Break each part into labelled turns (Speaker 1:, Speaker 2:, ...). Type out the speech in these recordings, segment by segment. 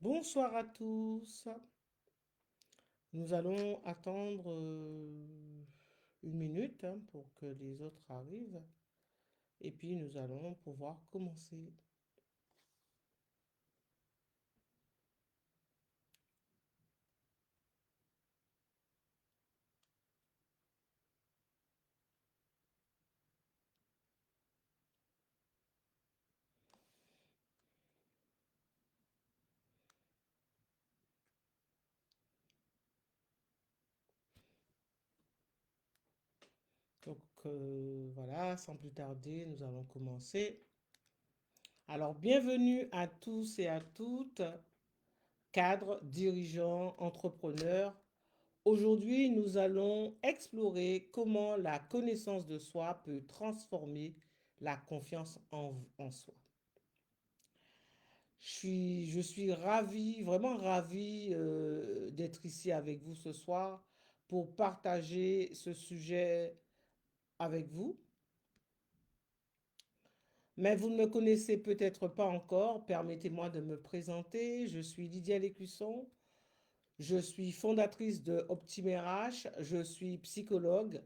Speaker 1: Bonsoir à tous. Nous allons attendre 1 minute pour que les autres arrivent et puis nous allons pouvoir commencer. Donc voilà, sans plus tarder, nous allons commencer. Alors bienvenue à tous et à toutes, cadres, dirigeants, entrepreneurs. Aujourd'hui, nous allons explorer comment la connaissance de soi peut transformer la confiance en soi. Je suis ravi, vraiment ravi d'être ici avec vous ce soir pour partager ce sujet avec vous. Mais vous ne me connaissez peut-être pas encore. Permettez-moi de me présenter. Je suis Lydia Lécusson. Je suis fondatrice de Optime RH. Je suis psychologue.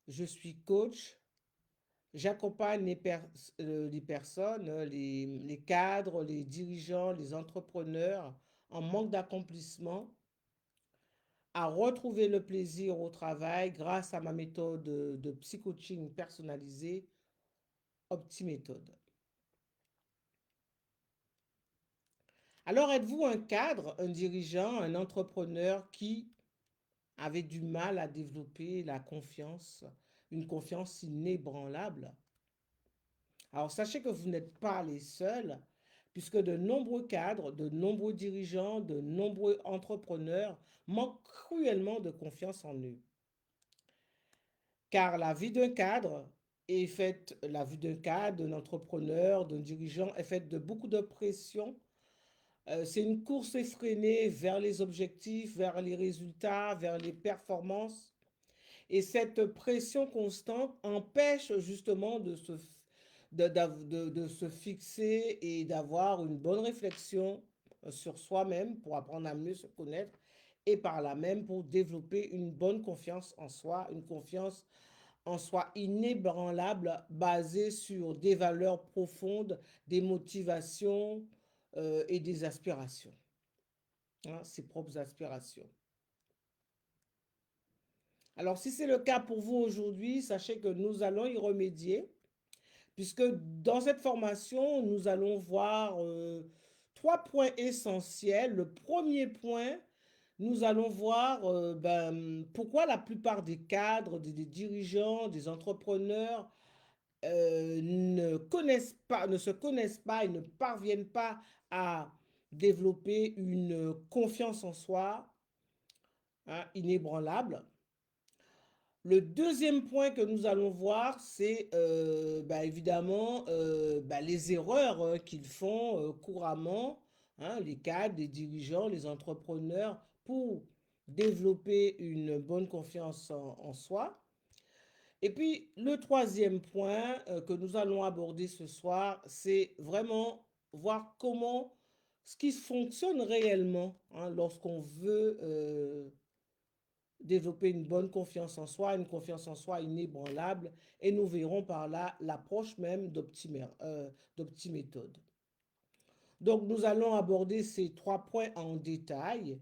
Speaker 1: Je suis coach. J'accompagne les personnes, les cadres, les dirigeants, les entrepreneurs en manque d'accomplissement à retrouver le plaisir au travail grâce à ma méthode de psy-coaching personnalisée, OptiMéthode. Alors, êtes-vous un cadre, un dirigeant, un entrepreneur qui avait du mal à développer la confiance, une confiance inébranlable? Alors, sachez que vous n'êtes pas les seuls, puisque de nombreux cadres, de nombreux dirigeants, de nombreux entrepreneurs manquent cruellement de confiance en eux. Car la vie d'un cadre, d'un entrepreneur, d'un dirigeant est faite de beaucoup de pression. C'est une course effrénée vers les objectifs, vers les résultats, vers les performances. Et cette pression constante empêche justement de se fixer et d'avoir une bonne réflexion sur soi-même pour apprendre à mieux se connaître et par là même pour développer une bonne confiance en soi, une confiance en soi inébranlable, basée sur des valeurs profondes, des motivations et des aspirations, hein, ses propres aspirations. Alors, si c'est le cas pour vous aujourd'hui, sachez que nous allons y remédier, puisque dans cette formation, nous allons voir 3 points essentiels. Le premier point, nous allons voir pourquoi la plupart des cadres, des dirigeants, des entrepreneurs ne se connaissent pas et ne parviennent pas à développer une confiance en soi, hein, inébranlable. Le deuxième point que nous allons voir, c'est évidemment les erreurs qu'ils font couramment, hein, les cadres, les dirigeants, les entrepreneurs, pour développer une bonne confiance en soi. Et puis, le troisième point que nous allons aborder ce soir, c'est vraiment voir comment ce qui fonctionne réellement, hein, lorsqu'on veut développer une bonne confiance en soi, une confiance en soi inébranlable. Et nous verrons par là l'approche même d'OptiMéthode. Donc, nous allons aborder ces 3 points en détail.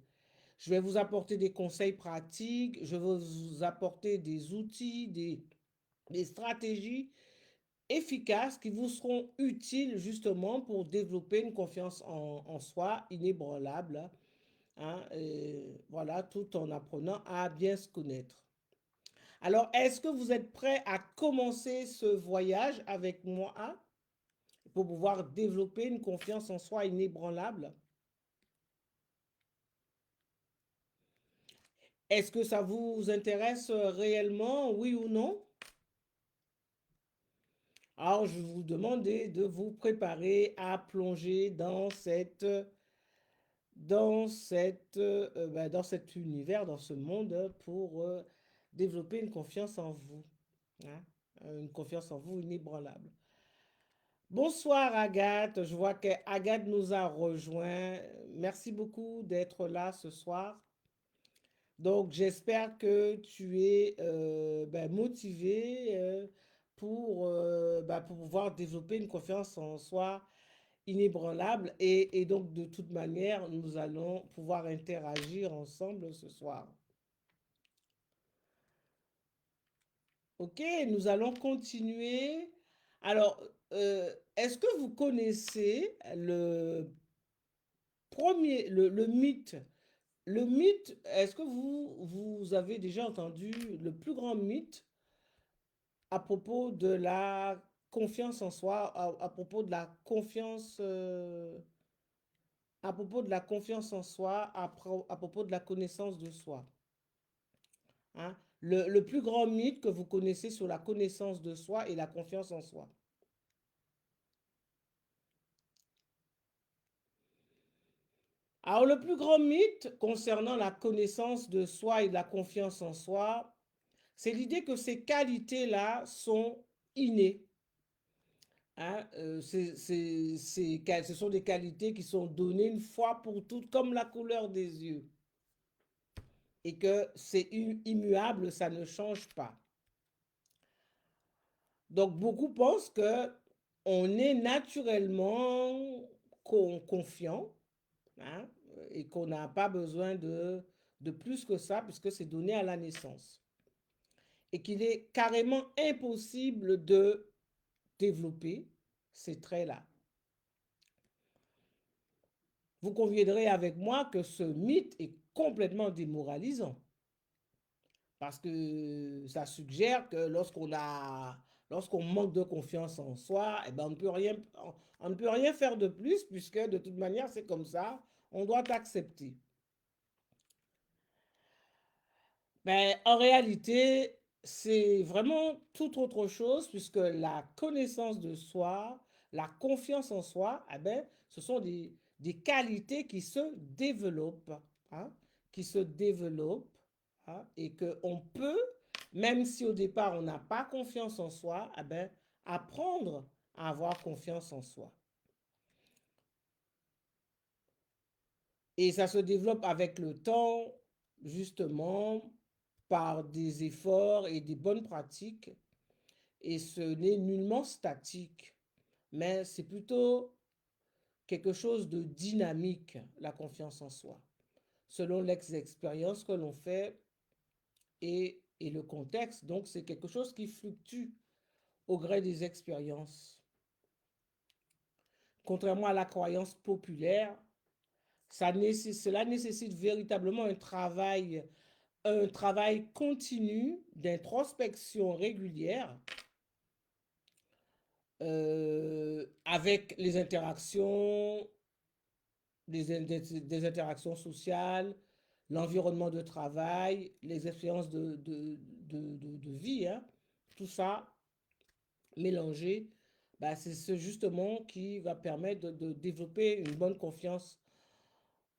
Speaker 1: Je vais vous apporter des conseils pratiques, je vais vous apporter des outils, des stratégies efficaces qui vous seront utiles justement pour développer une confiance en soi inébranlable, hein, voilà, tout en apprenant à bien se connaître. Alors, est-ce que vous êtes prêts à commencer ce voyage avec moi pour pouvoir développer une confiance en soi inébranlable? Est-ce que ça vous intéresse réellement, oui ou non? Alors, je vais vous demander de vous préparer à plonger dans cet univers, dans ce monde, pour développer une confiance en vous, hein, une confiance en vous inébranlable. Bonsoir Agathe, je vois que Agathe nous a rejoint. Merci beaucoup d'être là ce soir. Donc j'espère que tu es ben, motivé pour pouvoir développer une confiance en soi inébranlable et donc de toute manière, nous allons pouvoir interagir ensemble ce soir. Ok, nous allons continuer. Alors, est-ce que vous connaissez le mythe? Le mythe, est-ce que vous avez déjà entendu le plus grand mythe à propos de la confiance en soi, à propos de la confiance, à propos de la confiance en soi, à propos de la connaissance de soi, hein? Le plus grand mythe que vous connaissez sur la connaissance de soi et la confiance en soi. Alors, le plus grand mythe concernant la connaissance de soi et de la confiance en soi, c'est l'idée que ces qualités-là sont innées. Hein, ce sont des qualités qui sont données une fois pour toutes, comme la couleur des yeux. Et que c'est immuable, ça ne change pas. Donc, beaucoup pensent que on est naturellement confiant, hein, et qu'on n'a pas besoin de plus que ça, puisque c'est donné à la naissance. Et qu'il est carrément impossible de développer ces traits-là. Vous conviendrez avec moi que ce mythe est complètement démoralisant parce que ça suggère que lorsqu'on manque de confiance en soi, eh ben on ne peut rien faire de plus puisque de toute manière c'est comme ça, on doit accepter. Mais en réalité, c'est vraiment tout autre chose puisque la connaissance de soi, la confiance en soi, eh ben, ce sont des qualités qui se développent, hein, qui se développent, hein, et qu'on peut, même si au départ on n'a pas confiance en soi, eh ben, apprendre à avoir confiance en soi. Et ça se développe avec le temps, justement, par des efforts et des bonnes pratiques. Et ce n'est nullement statique, mais c'est plutôt quelque chose de dynamique, la confiance en soi, selon l'expérience que l'on fait et le contexte. Donc, c'est quelque chose qui fluctue au gré des expériences. Contrairement à la croyance populaire, cela nécessite véritablement un travail continu d'introspection régulière avec les interactions, des interactions sociales, l'environnement de travail, les expériences de vie, hein, tout ça mélangé, bah, c'est ce justement qui va permettre de développer une bonne confiance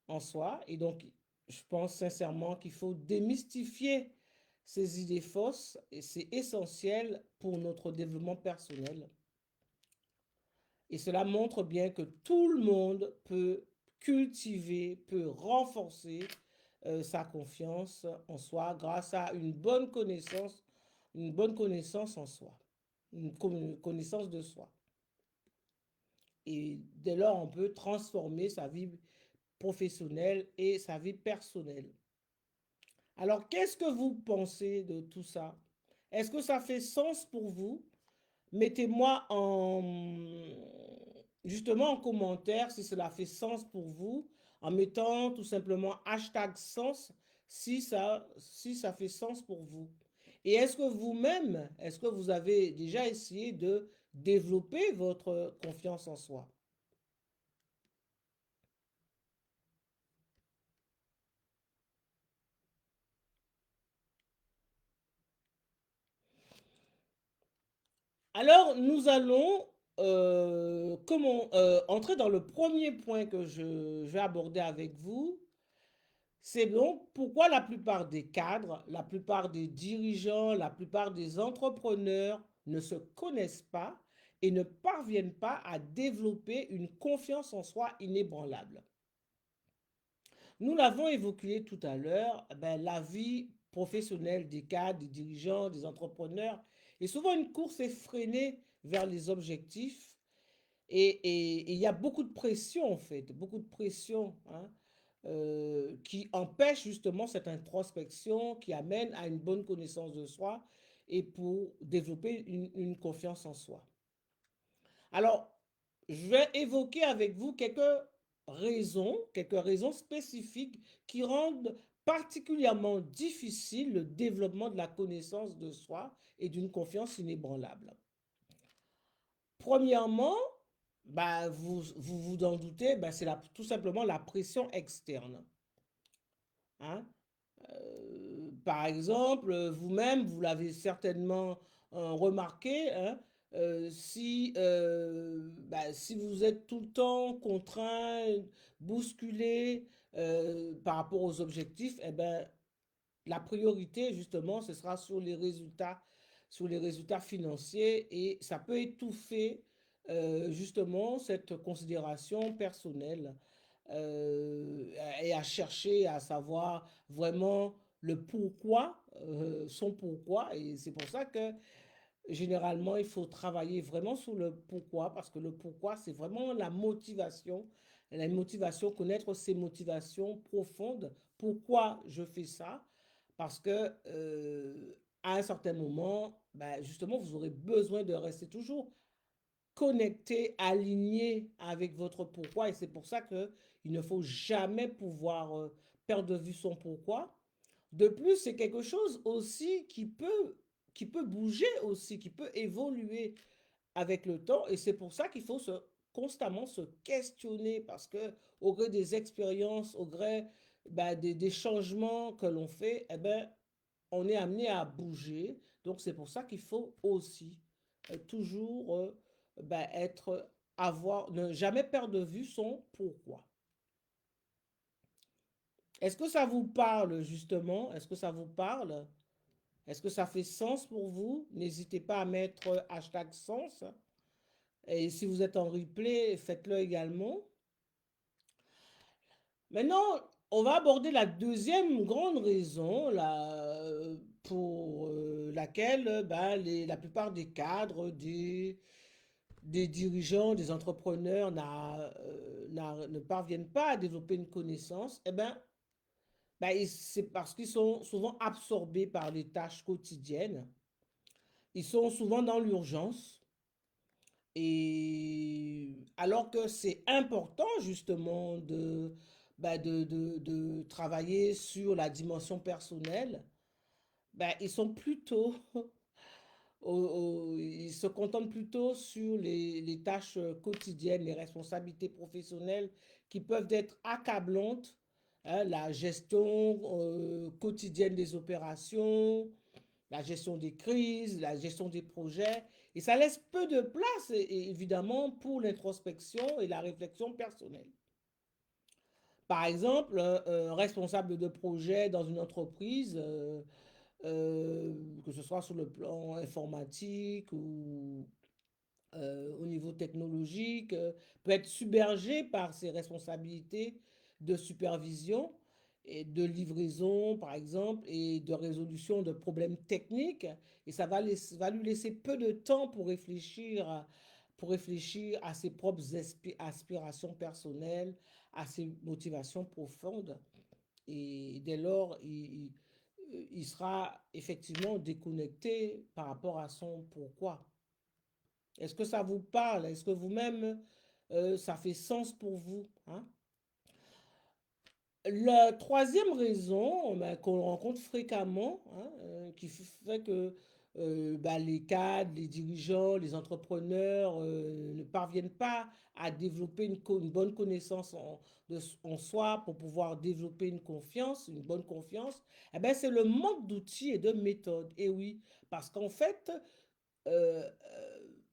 Speaker 1: en soi. Et donc, je pense sincèrement qu'il faut démystifier ces idées fausses et c'est essentiel pour notre développement personnel. Et cela montre bien que tout le monde peut cultiver, peut renforcer sa confiance en soi grâce à une bonne connaissance en soi, une connaissance de soi. Et dès lors, on peut transformer sa vie professionnelle et sa vie personnelle. Alors, qu'est-ce que vous pensez de tout ça? Est-ce que ça fait sens pour vous? Mettez-moi justement en commentaire si cela fait sens pour vous, en mettant tout simplement hashtag sens si ça fait sens pour vous. Et est-ce que vous-même, est-ce que vous avez déjà essayé de développer votre confiance en soi? Alors, nous allons entrer dans le premier point que je vais aborder avec vous. C'est donc pourquoi la plupart des cadres, la plupart des dirigeants, la plupart des entrepreneurs ne se connaissent pas et ne parviennent pas à développer une confiance en soi inébranlable. Nous l'avons évoqué tout à l'heure, ben, la vie professionnelle des cadres, des dirigeants, des entrepreneurs est souvent une course effrénée vers les objectifs et il y a beaucoup de pression en fait, beaucoup de pression hein, qui empêche justement cette introspection, qui amène à une bonne connaissance de soi et pour développer une confiance en soi. Alors, je vais évoquer avec vous quelques raisons spécifiques qui rendent particulièrement difficile le développement de la connaissance de soi et d'une confiance inébranlable. Premièrement, bah, vous en doutez, bah, c'est tout simplement la pression externe. Hein? Par exemple, vous-même, vous l'avez certainement remarqué, hein, si vous êtes tout le temps contraint, bousculé par rapport aux objectifs, eh ben, la priorité, justement, ce sera sur les résultats financiers et ça peut étouffer, justement, cette considération personnelle et à chercher à savoir vraiment le pourquoi, son pourquoi. Et c'est pour ça que généralement, il faut travailler vraiment sur le pourquoi, parce que le pourquoi, c'est vraiment la motivation, connaître ses motivations profondes. Pourquoi je fais ça? Parce que à un certain moment, ben, justement, vous aurez besoin de rester toujours connecté, aligné avec votre pourquoi. Et c'est pour ça que il ne faut jamais pouvoir perdre de vue son pourquoi. De plus, c'est quelque chose aussi qui peut bouger aussi, qui peut évoluer avec le temps. Et c'est pour ça qu'il faut constamment se questionner parce que au gré des expériences, au gré ben, des changements que l'on fait, eh ben, on est amené à bouger. Donc c'est pour ça qu'il faut aussi toujours ben, ne jamais perdre de vue son pourquoi. Est-ce que ça vous parle justement? Est-ce que ça vous parle? Est-ce que ça fait sens pour vous? N'hésitez pas à mettre hashtag sens. Et si vous êtes en replay, faites-le également. Maintenant, on va aborder la deuxième grande raison pour laquelle ben, la plupart des cadres, des dirigeants, des entrepreneurs ne parviennent pas à développer une connaissance. Eh ben, c'est parce qu'ils sont souvent absorbés par les tâches quotidiennes. Ils sont souvent dans l'urgence. Et alors que c'est important justement bah, de travailler sur la dimension personnelle, bah, ils sont plutôt, ils se contentent plutôt sur les tâches quotidiennes, les responsabilités professionnelles qui peuvent être accablantes, hein, la gestion quotidienne des opérations, la gestion des crises, la gestion des projets. Et ça laisse peu de place, évidemment, pour l'introspection et la réflexion personnelle. Par exemple, un responsable de projet dans une entreprise, que ce soit sur le plan informatique ou au niveau technologique, peut être submergé par ses responsabilités de supervision et de livraison, par exemple, et de résolution de problèmes techniques. Et ça va lui laisser peu de temps pour réfléchir à ses propres aspirations personnelles, à ses motivations profondes. Et dès lors, il sera effectivement déconnecté par rapport à son pourquoi. Est-ce que ça vous parle? Est-ce que vous-même, ça fait sens pour vous? Hein? La troisième raison ben, qu'on rencontre fréquemment, hein, qui fait que ben, les cadres, les dirigeants, les entrepreneurs ne parviennent pas à développer une bonne connaissance en soi pour pouvoir développer une bonne confiance, eh ben, c'est le manque d'outils et de méthodes. Et oui, parce qu'en fait, euh,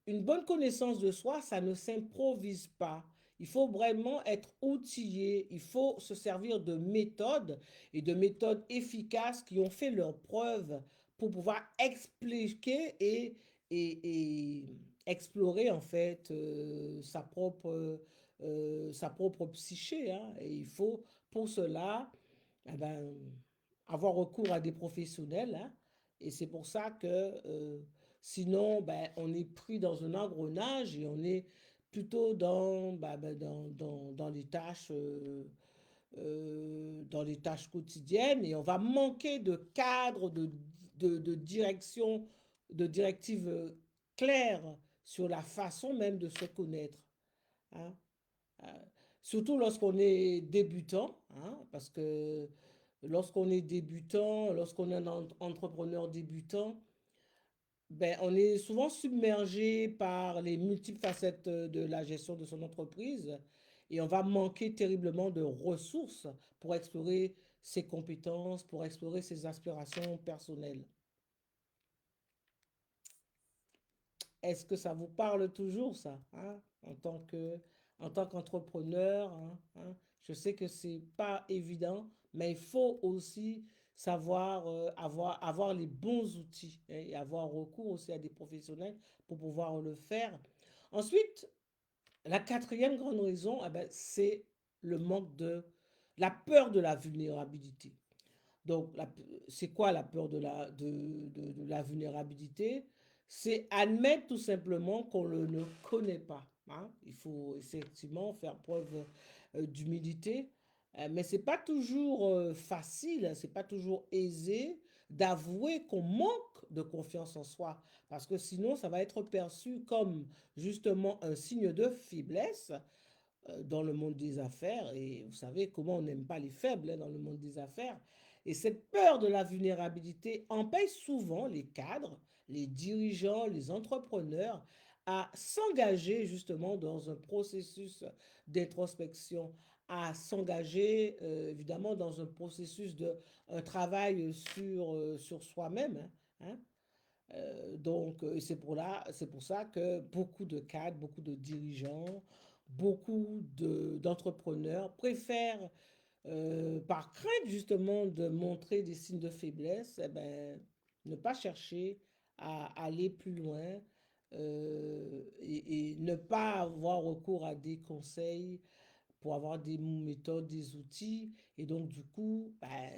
Speaker 1: une bonne connaissance de soi, ça ne s'improvise pas. Il faut vraiment être outillé, il faut se servir de méthodes et de méthodes efficaces qui ont fait leurs preuves pour pouvoir expliquer et explorer en fait sa propre psyché, hein. Et il faut pour cela eh ben, avoir recours à des professionnels, hein. Et c'est pour ça que sinon, ben, on est pris dans un engrenage et on est plutôt dans les tâches quotidiennes et on va manquer de cadre, de direction, de directives claires sur la façon même de se connaître, hein. Euh, Surtout lorsqu'on est débutant, hein, parce que lorsqu'on est débutant, lorsqu'on est un entrepreneur débutant, ben, on est souvent submergé par les multiples facettes de la gestion de son entreprise et on va manquer terriblement de ressources pour explorer ses compétences, pour explorer ses aspirations personnelles. Est-ce que ça vous parle toujours, ça, hein, en tant qu'entrepreneur, hein, hein? Je sais que c'est pas évident, mais il faut aussi savoir avoir les bons outils, hein, et avoir recours aussi à des professionnels pour pouvoir le faire. Ensuite, la quatrième grande raison, eh ben, c'est le manque la peur de la vulnérabilité. Donc, c'est quoi la peur de la vulnérabilité? C'est admettre tout simplement qu'on ne connaît pas, hein. Il faut effectivement faire preuve d'humilité, mais c'est pas toujours facile, c'est pas toujours aisé d'avouer qu'on manque de confiance en soi, parce que sinon ça va être perçu comme justement un signe de faiblesse dans le monde des affaires. Et vous savez comment on n'aime pas les faibles, hein, dans le monde des affaires. Et cette peur de la vulnérabilité empêche souvent les cadres, les dirigeants, les entrepreneurs à s'engager justement dans un processus d'introspection, à s'engager évidemment dans un processus de un travail sur soi-même, hein, hein. C'est pour ça que beaucoup de cadres, beaucoup de dirigeants, d'entrepreneurs préfèrent, par crainte justement de montrer des signes de faiblesse, eh ben, ne pas chercher à aller plus loin et ne pas avoir recours à des conseils pour avoir des méthodes, des outils. Et donc, du coup, ben,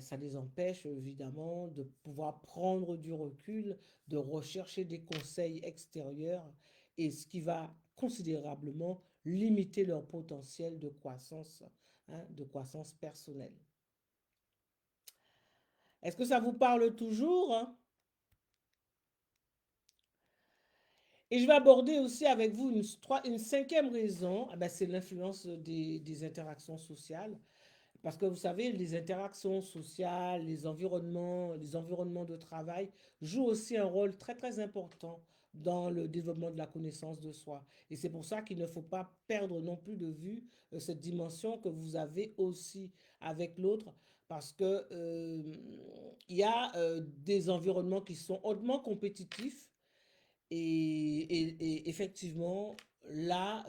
Speaker 1: ça les empêche évidemment de pouvoir prendre du recul, de rechercher des conseils extérieurs, et ce qui va considérablement limiter leur potentiel de croissance, hein, de croissance personnelle. Est-ce que ça vous parle toujours, hein? Et je vais aborder aussi avec vous une cinquième raison, ah ben, c'est l'influence des interactions sociales. Parce que vous savez, les interactions sociales, les environnements de travail jouent aussi un rôle très très important dans le développement de la connaissance de soi. Et c'est pour ça qu'il ne faut pas perdre non plus de vue cette dimension que vous avez aussi avec l'autre, parce que il y a des environnements qui sont hautement compétitifs et effectivement, là,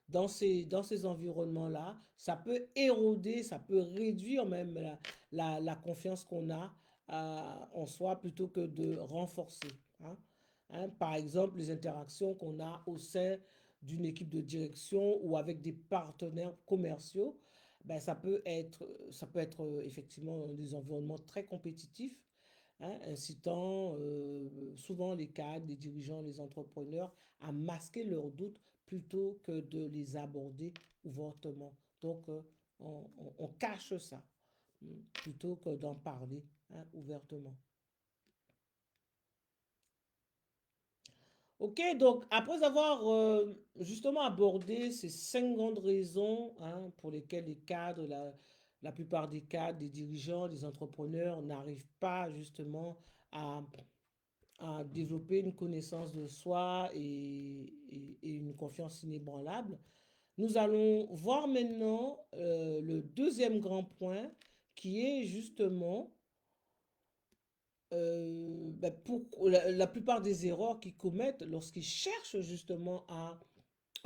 Speaker 1: dans ces environnements-là, ça peut éroder, ça peut réduire même la confiance qu'on a en soi plutôt que de renforcer, hein. Hein, par exemple, les interactions qu'on a au sein d'une équipe de direction ou avec des partenaires commerciaux, ben, ça peut être effectivement des environnements très compétitifs, hein, incitant souvent les cadres, les dirigeants, les entrepreneurs à masquer leurs doutes plutôt que de les aborder ouvertement. Donc, on cache ça, plutôt que d'en parler, hein, ouvertement. Ok, donc après avoir justement abordé ces cinq grandes raisons, hein, pour lesquelles les cadres, la plupart des cadres, des dirigeants, des entrepreneurs n'arrivent pas justement à développer une connaissance de soi et une confiance inébranlable. Nous allons voir maintenant le deuxième grand point qui est justement pour la plupart des erreurs qu'ils commettent lorsqu'ils cherchent justement à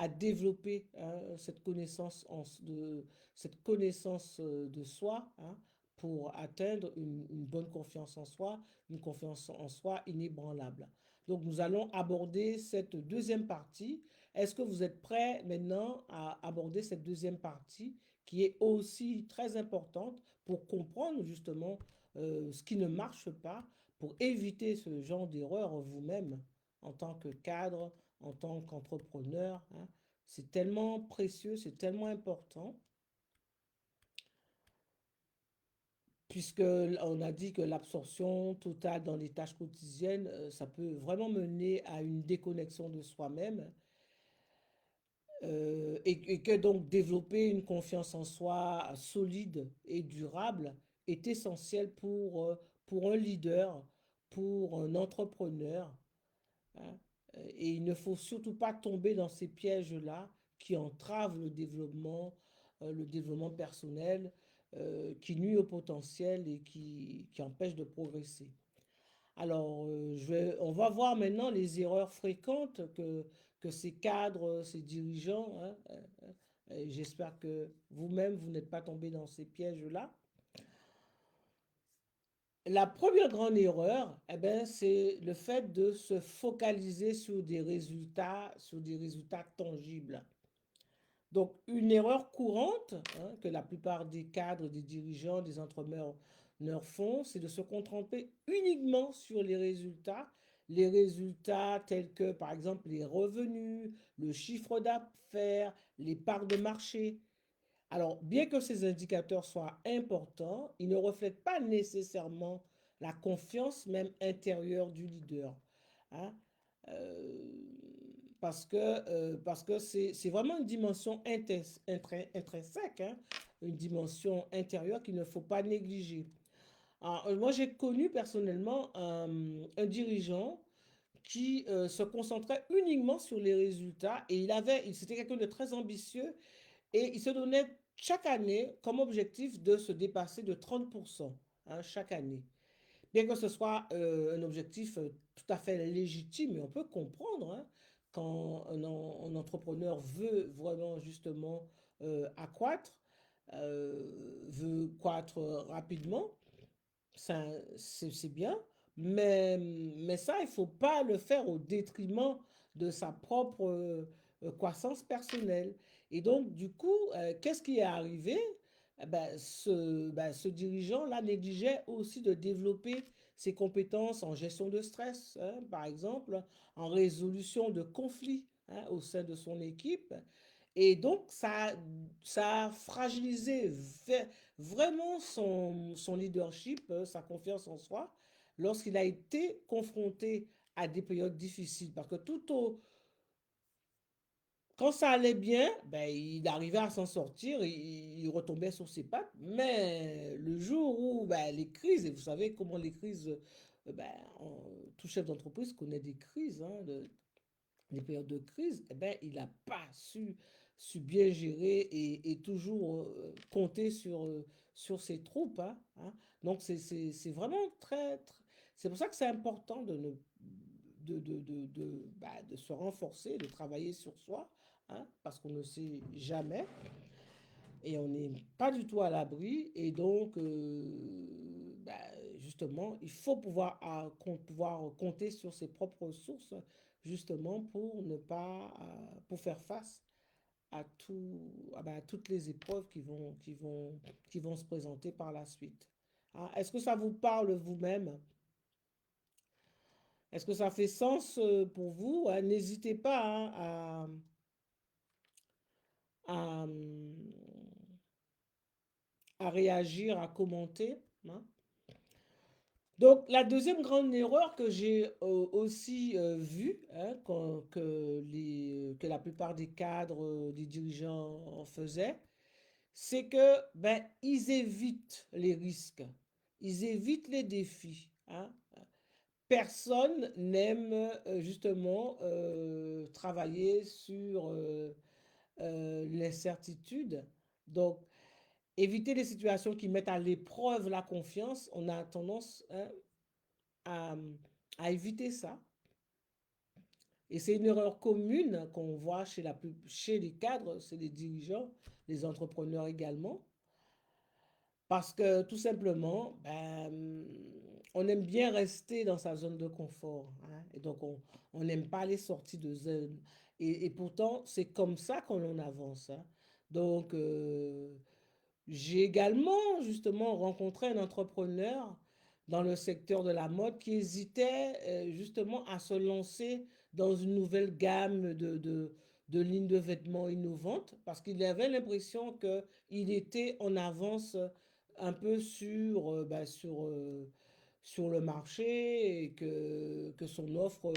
Speaker 1: développer, hein, cette connaissance de soi, hein, pour atteindre une bonne confiance en soi, une confiance en soi inébranlable. Donc, nous allons aborder cette deuxième partie. Est-ce que vous êtes prêts maintenant à aborder cette deuxième partie qui est aussi très importante pour comprendre justement ce qui ne marche pas, pour éviter ce genre d'erreur vous-même en tant que cadre, en tant qu'entrepreneur, hein. C'est tellement précieux, c'est tellement important, puisque on a dit que l'absorption totale dans les tâches quotidiennes, ça peut vraiment mener à une déconnexion de soi-même, et que donc développer une confiance en soi solide et durable est essentiel pour un leader, pour un entrepreneur, hein. Et il ne faut surtout pas tomber dans ces pièges-là qui entravent le développement personnel, qui nuit au potentiel et qui empêchent de progresser. Alors, on va voir maintenant les erreurs fréquentes que ces cadres, ces dirigeants, hein, j'espère que vous-même, vous n'êtes pas tombé dans ces pièges-là. La première grande erreur, eh ben, c'est le fait de se focaliser sur des résultats tangibles. Donc, une erreur courante, hein, que la plupart des cadres, des dirigeants, des entrepreneurs font, c'est de se concentrer uniquement sur les résultats tels que, par exemple, les revenus, le chiffre d'affaires, les parts de marché. Alors, bien que ces indicateurs soient importants, ils ne reflètent pas nécessairement la confiance même intérieure du leader, hein. Euh, parce que c'est vraiment une dimension intrinsèque, hein, une dimension intérieure qu'il ne faut pas négliger. Alors, moi, j'ai connu personnellement un dirigeant qui se concentrait uniquement sur les résultats et c'était quelqu'un de très ambitieux et il se donnait chaque année comme objectif de se dépasser de 30%, hein, chaque année. Bien que ce soit un objectif tout à fait légitime, et on peut comprendre, hein, quand un entrepreneur veut vraiment justement accroître, veut croître rapidement, ça, c'est bien, mais ça, il ne faut pas le faire au détriment de sa propre croissance personnelle. Et donc, du coup, qu'est-ce qui est arrivé? Eh ben, ce dirigeant-là négligeait aussi de développer ses compétences en gestion de stress, hein, par exemple, en résolution de conflits, hein, au sein de son équipe. Et donc, ça a fragilisé vraiment son leadership, sa confiance en soi, lorsqu'il a été confronté à des périodes difficiles. Parce que quand ça allait bien, ben, il arrivait à s'en sortir, il retombait sur ses pattes. Mais le jour où ben, les crises, et vous savez comment les crises, ben, tout chef d'entreprise connaît des crises, hein, des périodes de crise, eh ben, il n'a pas su bien gérer et toujours compter sur ses troupes, hein, hein. Donc, c'est vraiment c'est pour ça que c'est important de, ne, de se renforcer, de travailler sur soi, hein, parce qu'on ne sait jamais et on n'est pas du tout à l'abri. Et donc, bah, justement, il faut pouvoir compter sur ses propres ressources, justement, pour ne pas, pour faire face à toutes les épreuves qui vont se présenter par la suite. Hein, est-ce que ça vous parle vous-même? Est-ce que ça fait sens pour vous? Hein? N'hésitez pas, hein, à, à réagir, à commenter, hein. Donc, la deuxième grande erreur que j'ai aussi vue, hein, que la plupart des cadres, des dirigeants en faisaient, c'est que ben, ils évitent les risques, ils évitent les défis, hein. Personne n'aime justement travailler sur l'incertitude. Donc, éviter les situations qui mettent à l'épreuve la confiance, on a tendance, hein, à, à éviter ça. Et c'est une erreur commune qu'on voit chez les cadres, chez les dirigeants, les entrepreneurs également. Parce que tout simplement, ben, on aime bien rester dans sa zone de confort, hein, et donc on n'aime pas les sorties de zone. Et pourtant, c'est comme ça qu'on en avance, hein. Donc, j'ai également justement rencontré un entrepreneur dans le secteur de la mode qui hésitait justement à se lancer dans une nouvelle gamme de lignes de vêtements innovantes parce qu'il avait l'impression qu'il était en avance un peu sur le marché et que son offre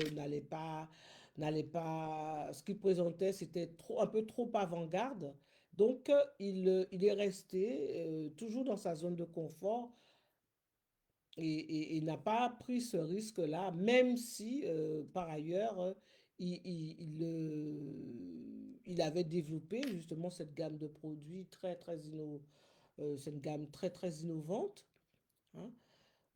Speaker 1: ce qu'il présentait, c'était un peu trop avant-garde. Donc, il est resté toujours dans sa zone de confort et n'a pas pris ce risque-là, même si, par ailleurs, il avait développé justement cette gamme de produits c'est une gamme très, très innovante, hein.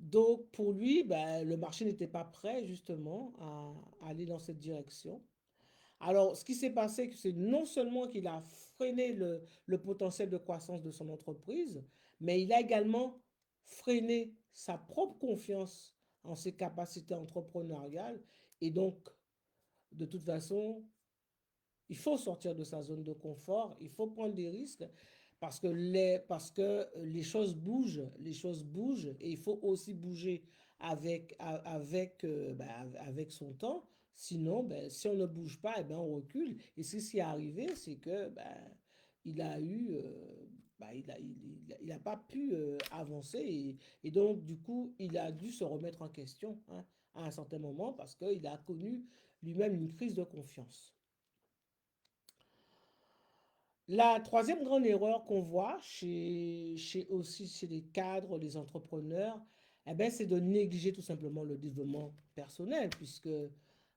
Speaker 1: Donc, pour lui, ben, le marché n'était pas prêt justement à aller dans cette direction. Alors, ce qui s'est passé, c'est non seulement qu'il a freiné le potentiel de croissance de son entreprise, mais il a également freiné sa propre confiance en ses capacités entrepreneuriales. Et donc, de toute façon, il faut sortir de sa zone de confort, il faut prendre des risques parce que les choses bougent et il faut aussi bouger avec son temps. Sinon, ben, si on ne bouge pas, eh ben, on recule. Et ce qui est arrivé, c'est que ben, il a eu, ben, il a pas pu avancer et donc du coup, il a dû se remettre en question, hein, à un certain moment parce qu'il a connu lui-même une crise de confiance. La troisième grande erreur qu'on voit aussi chez les cadres, les entrepreneurs, eh ben, c'est de négliger tout simplement le développement personnel, puisque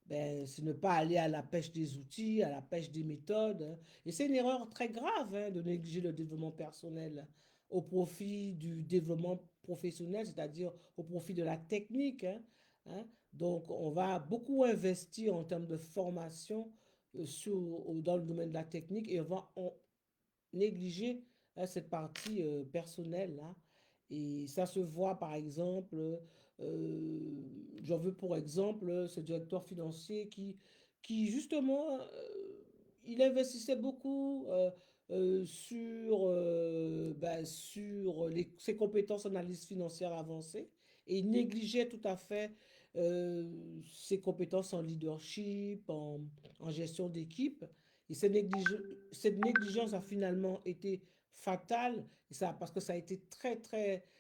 Speaker 1: ben, c'est ne pas aller à la pêche des outils, à la pêche des méthodes, hein. Et c'est une erreur très grave, hein, de négliger le développement personnel au profit du développement professionnel, c'est-à-dire au profit de la technique, hein, hein. Donc, on va beaucoup investir en termes de formation dans le domaine de la technique et on négliger, hein, cette partie personnelle là. Et ça se voit par exemple, j'en veux pour exemple ce directeur financier qui justement, il investissait beaucoup sur ses compétences analyse financière avancées et il négligeait tout à fait ses compétences en leadership, en gestion d'équipe. Et cette négligence a finalement été fatale et parce que ça a été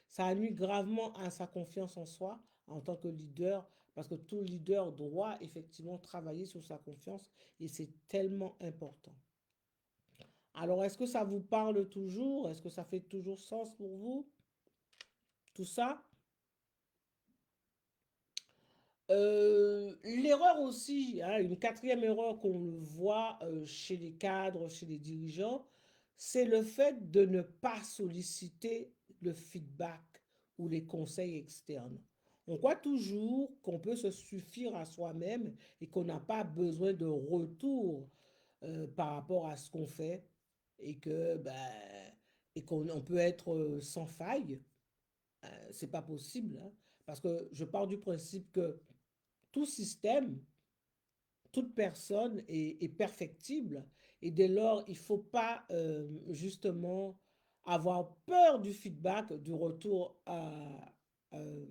Speaker 1: ça a nuit gravement à sa confiance en soi en tant que leader, parce que tout leader doit effectivement travailler sur sa confiance et c'est tellement important. Alors, est-ce que ça vous parle toujours? Est-ce que ça fait toujours sens pour vous, tout ça? L'erreur aussi, hein, une quatrième erreur qu'on voit chez les cadres, chez les dirigeants, c'est le fait de ne pas solliciter le feedback ou les conseils externes. On croit toujours qu'on peut se suffire à soi-même et qu'on n'a pas besoin de retour par rapport à ce qu'on fait et qu'on peut être sans faille. C'est pas possible, hein, parce que je pars du principe que tout système, toute personne est perfectible et dès lors, il ne faut pas justement avoir peur du feedback, du retour euh,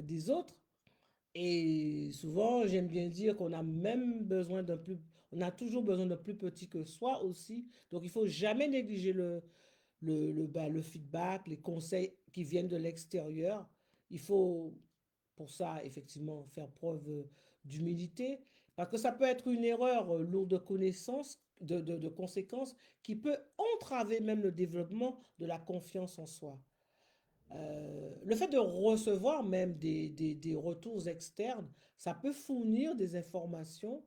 Speaker 1: des autres. Et souvent, j'aime bien dire qu'on a même besoin on a toujours besoin d'un plus petit que soi aussi. Donc, il faut jamais négliger le feedback, les conseils qui viennent de l'extérieur. Il faut, pour ça, effectivement, faire preuve d'humilité, parce que ça peut être une erreur lourde de connaissances, de conséquences, qui peut entraver même le développement de la confiance en soi. Le fait de recevoir même des retours externes, ça peut fournir des informations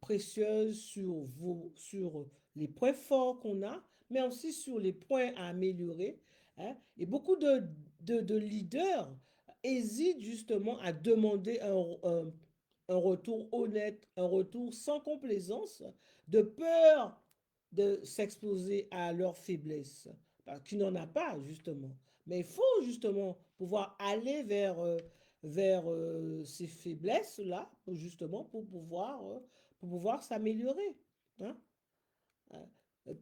Speaker 1: précieuses sur les points forts qu'on a, mais aussi sur les points à améliorer, hein. Et beaucoup de leaders hésitent justement à demander un retour honnête, un retour sans complaisance, de peur de s'exposer à leurs faiblesses, qui n'en a pas justement. Mais il faut justement pouvoir aller vers ces faiblesses-là, justement, pour pouvoir s'améliorer. Hein.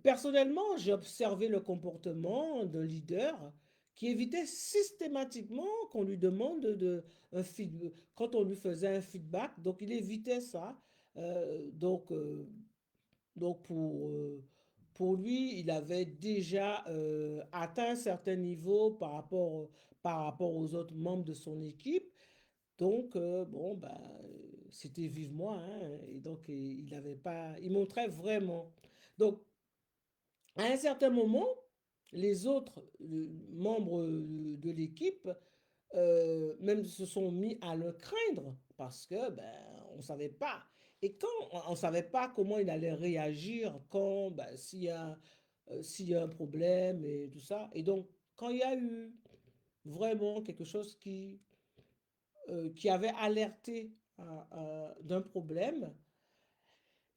Speaker 1: Personnellement, j'ai observé le comportement d'un leader qui évitait systématiquement qu'on lui demande quand on lui faisait un feedback, donc il évitait ça. Euh, donc, euh, donc pour lui, il avait déjà atteint un certain niveau par rapport aux autres membres de son équipe. Donc, bon, bah, c'était vive moi, hein, et donc il avait pas, il montrait vraiment. Donc, à un certain moment, les autres membres de l'équipe même se sont mis à le craindre parce que ben, on ne savait pas. Et quand on ne savait pas comment il allait réagir quand ben, s'il y a un problème et tout ça. Et donc, quand il y a eu vraiment quelque chose qui avait alerté d'un problème,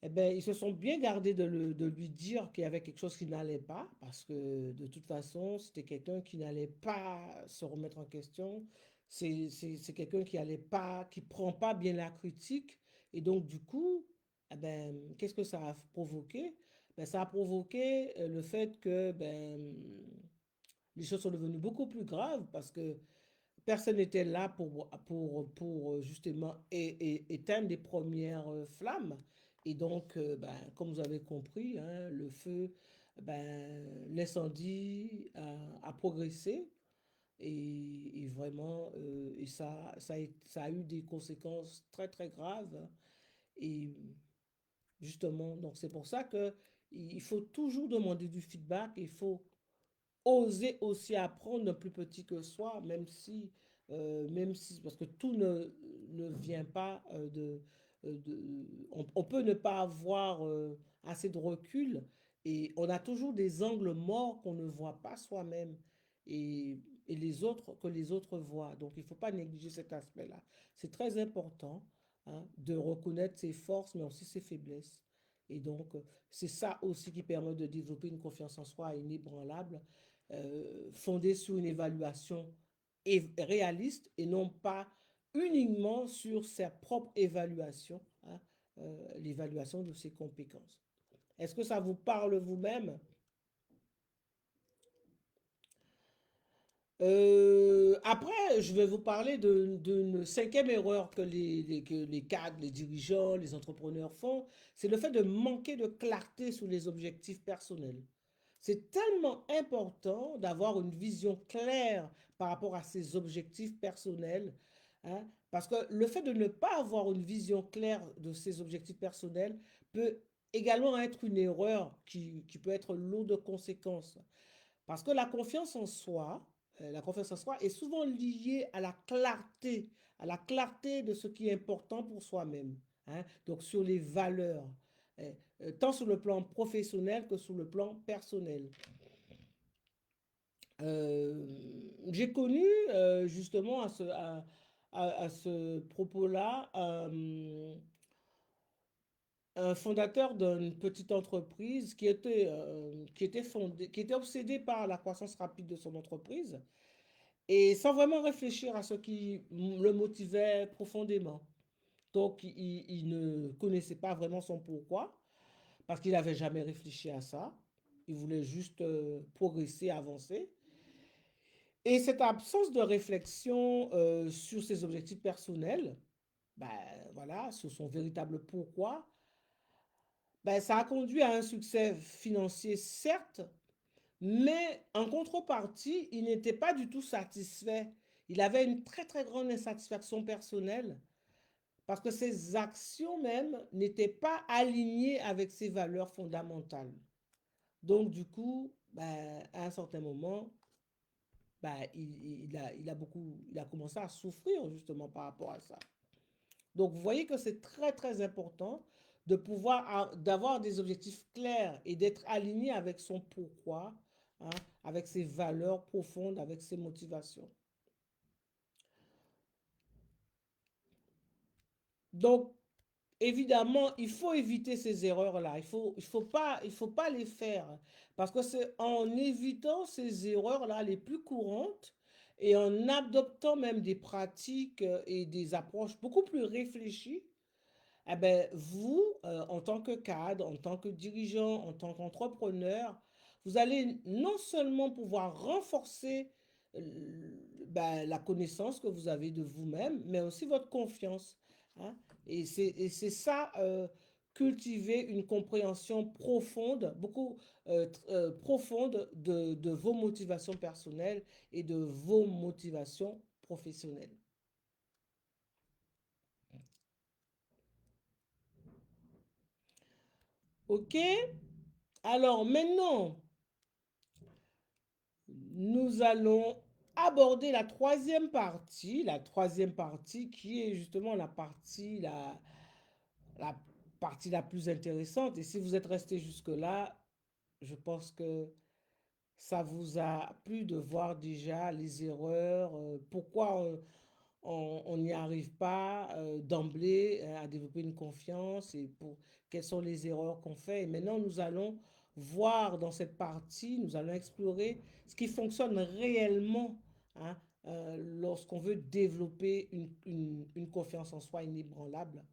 Speaker 1: eh ben, ils se sont bien gardés de lui dire qu'il y avait quelque chose qui n'allait pas, parce que de toute façon, c'était quelqu'un qui n'allait pas se remettre en question. C'est quelqu'un qui allait pas, qui prend pas bien la critique. Et donc, du coup, eh ben, qu'est-ce que ça a provoqué? Ben, ça a provoqué le fait que ben, les choses sont devenues beaucoup plus graves parce que personne n'était là pour justement éteindre les premières flammes. Et donc, ben, comme vous avez compris, hein, le feu, ben, l'incendie a progressé et vraiment, et ça a eu des conséquences très, très graves. Hein. Et justement, donc c'est pour ça que il faut toujours demander du feedback, il faut oser aussi apprendre le plus petit que soi, même si, parce que tout ne vient pas on peut ne pas avoir assez de recul et on a toujours des angles morts qu'on ne voit pas soi-même et, et que les autres voient. Donc, il ne faut pas négliger cet aspect-là. C'est très important hein, de reconnaître ses forces, mais aussi ses faiblesses. Et donc, c'est ça aussi qui permet de développer une confiance en soi inébranlable fondée sur une évaluation réaliste et non pas uniquement sur sa propre évaluation, hein, l'évaluation de ses compétences. Est-ce que ça vous parle vous-même? Après, je vais vous parler d'une cinquième erreur que les cadres, les dirigeants, les entrepreneurs font, c'est le fait de manquer de clarté sur les objectifs personnels. C'est tellement important d'avoir une vision claire par rapport à ses objectifs personnels, hein, parce que le fait de ne pas avoir une vision claire de ses objectifs personnels peut également être une erreur qui peut être lourde de conséquences. Parce que la confiance en soi est souvent liée à la clarté de ce qui est important pour soi-même, hein, donc sur les valeurs, tant sur le plan professionnel que sur le plan personnel. Euh, j'ai connu justement à ce propos-là un fondateur d'une petite entreprise qui était obsédé par la croissance rapide de son entreprise et sans vraiment réfléchir à ce qui le motivait profondément. Donc, il ne connaissait pas vraiment son pourquoi parce qu'il n'avait jamais réfléchi à ça. Il voulait juste progresser, avancer. Et cette absence de réflexion sur ses objectifs personnels, ben, voilà, sur son véritable pourquoi, ben, ça a conduit à un succès financier, certes, mais en contrepartie, il n'était pas du tout satisfait. Il avait une très, très grande insatisfaction personnelle parce que ses actions même n'étaient pas alignées avec ses valeurs fondamentales. Donc, du coup, ben, à un certain moment, bah, il a commencé à souffrir justement par rapport à ça. Donc, vous voyez que c'est très, très important de d'avoir des objectifs clairs et d'être aligné avec son pourquoi, hein, avec ses valeurs profondes, avec ses motivations. Donc, évidemment, il faut éviter ces erreurs-là. Il faut pas les faire. Parce que c'est en évitant ces erreurs-là les plus courantes et en adoptant même des pratiques et des approches beaucoup plus réfléchies, eh ben, vous, en tant que cadre, en tant que dirigeant, en tant qu'entrepreneur, vous allez non seulement pouvoir renforcer ben, la connaissance que vous avez de vous-même, mais aussi votre confiance, hein. Et c'est ça, cultiver une compréhension profonde, beaucoup profonde de vos motivations personnelles et de vos motivations professionnelles. OK? Alors maintenant, nous allons aborder la troisième partie qui est justement la partie la plus intéressante. Et si vous êtes resté jusque-là, je pense que ça vous a plu de voir déjà les erreurs, pourquoi on n'y arrive pas d'emblée à développer une confiance et pour quelles sont les erreurs qu'on fait. Et maintenant, nous allons voir dans cette partie, nous allons explorer ce qui fonctionne réellement, hein, lorsqu'on veut développer une confiance en soi inébranlable.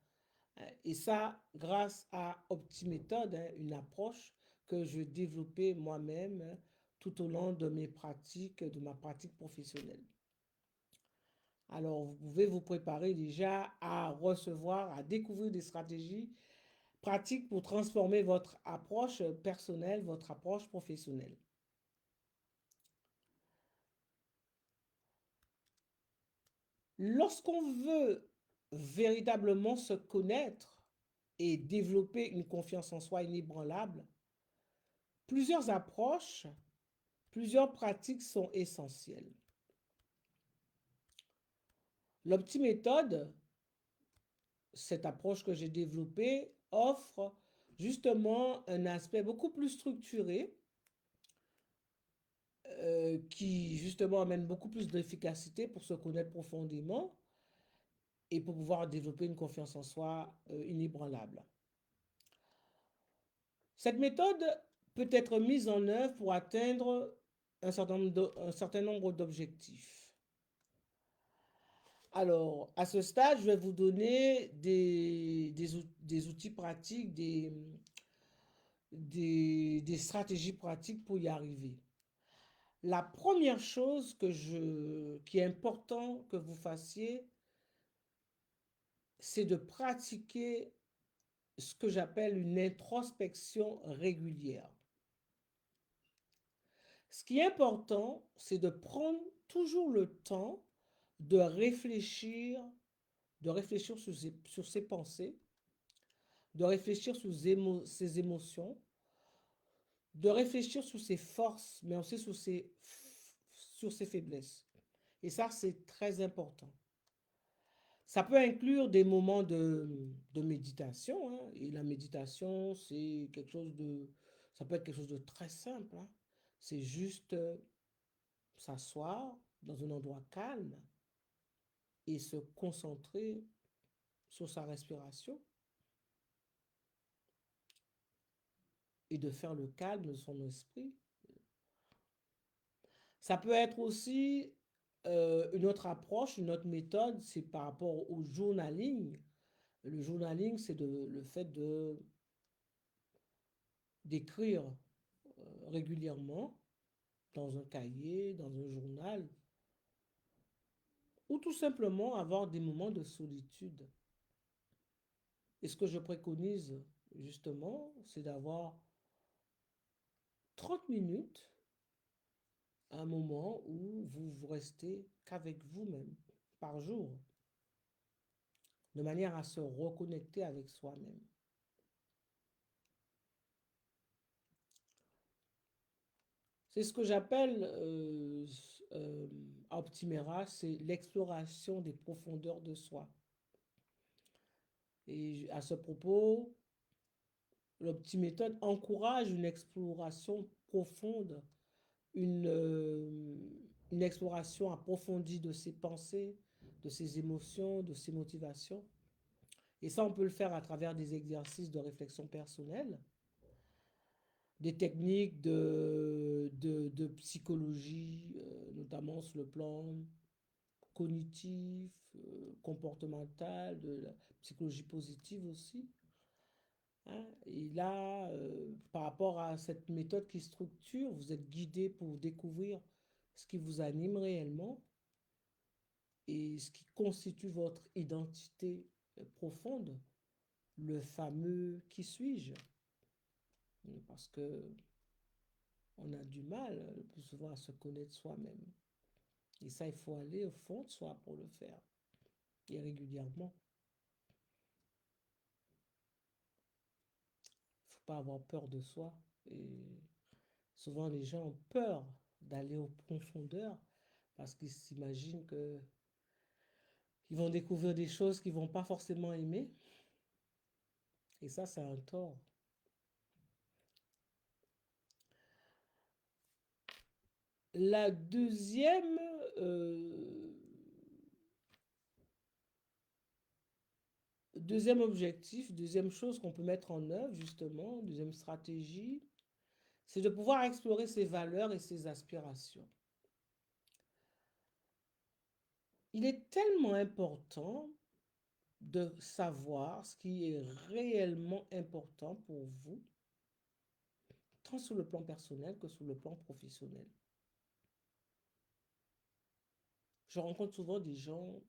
Speaker 1: Et ça, grâce à OptiMethod, hein, une approche que je développais moi-même tout au long de mes pratiques, de ma pratique professionnelle. Alors, vous pouvez vous préparer déjà à recevoir, à découvrir des stratégies pratiques pour transformer votre approche personnelle, votre approche professionnelle. Lorsqu'on veut véritablement se connaître et développer une confiance en soi inébranlable, plusieurs approches, plusieurs pratiques sont essentielles. L'optiméthode, cette approche que j'ai développée, offre justement un aspect beaucoup plus structuré qui justement amène beaucoup plus d'efficacité pour se connaître profondément et pour pouvoir développer une confiance en soi inébranlable. Cette méthode peut être mise en œuvre pour atteindre un certain nombre d'objectifs. Alors, à ce stade, je vais vous donner des outils pratiques, des stratégies pratiques pour y arriver. La première chose qui est important que vous fassiez, c'est de pratiquer ce que j'appelle une introspection régulière. Ce qui est important, c'est de prendre toujours le temps de réfléchir, sur ses pensées, de réfléchir sur ses émotions, de réfléchir sur ses forces, mais aussi sur ses faiblesses. Et ça, c'est très important. Ça peut inclure des moments de méditation, hein, et la méditation, ça peut être quelque chose de très simple, hein. C'est juste s'asseoir dans un endroit calme et se concentrer sur sa respiration et de faire le calme de son esprit. Ça peut être aussi une autre approche, une autre méthode, c'est par rapport au journaling. Le journaling, c'est le fait d'écrire régulièrement dans un cahier, dans un journal, ou tout simplement avoir des moments de solitude. Et ce que je préconise, justement, c'est d'avoir 30 minutes, un moment où vous restez qu'avec vous-même par jour, de manière à se reconnecter avec soi-même. C'est ce que j'appelle euh, à Optimera, c'est l'exploration des profondeurs de soi. Et à ce propos, l'Optiméthode encourage une exploration profonde, une, euh, une exploration approfondie de ses pensées, de ses émotions, de ses motivations. Et ça, on peut le faire à travers des exercices de réflexion personnelle, des techniques de psychologie, notamment sur le plan cognitif, comportemental, de la psychologie positive aussi. Hein. Et là, par rapport à cette méthode qui structure, vous êtes guidé pour découvrir ce qui vous anime réellement et ce qui constitue votre identité profonde, le fameux qui suis-je? Parce que on a du mal le plus souvent à se connaître soi-même. Et ça, il faut aller au fond de soi pour le faire, et régulièrement. Il ne faut pas avoir peur de soi. Et souvent, les gens ont peur d'aller aux profondeurs parce qu'ils s'imaginent que ils vont découvrir des choses qu'ils ne vont pas forcément aimer. Et ça, c'est un tort. La euh, deuxième objectif, deuxième chose qu'on peut mettre en œuvre, justement, deuxième stratégie, c'est de pouvoir explorer ses valeurs et ses aspirations. Il est tellement important de savoir ce qui est réellement important pour vous, tant sur le plan personnel que sur le plan professionnel. Je rencontre souvent des gens